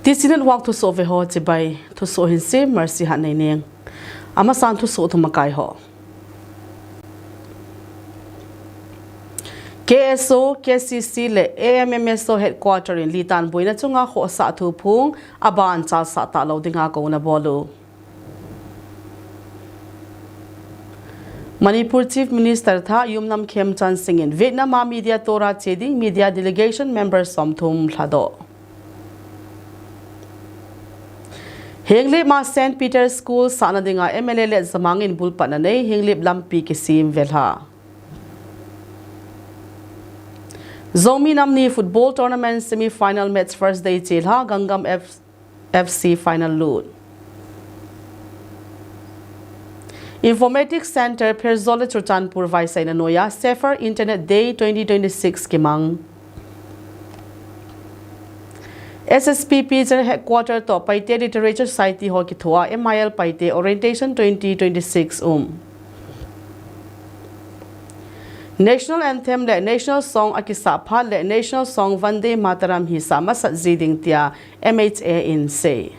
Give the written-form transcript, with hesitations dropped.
Tisinan wak thusoh ve ho chibai thusoh hin se mercy han nei neng ama san thusoh thumakai ho KSO KCC le AMMSO headquarter in Litan Buina chunga ho sa thu phung aban cha sa ta lo dinga ko na bolu Manipur Chief Minister tha Yumnam Khemchan Singh in Vietnam media tora cheding media delegation member somthum thlado Henglip ma St. Peter's School sanadinga MLA le zamangin bulpan nei Henglip lampi kisim velha Zomi namni football tournament semi-final match first day chilha Gangam FC final loot Informatics Center Perzole Churchanpur Vaisai Noya Safer Internet Day 2026 Kimang SSPP headquarter to Paite Literature Society ho kithua MIL Paite Orientation 2026 National Anthem le National Song akisa phal le National Song Vande Mataram hi sama sa ziding tia MHA in say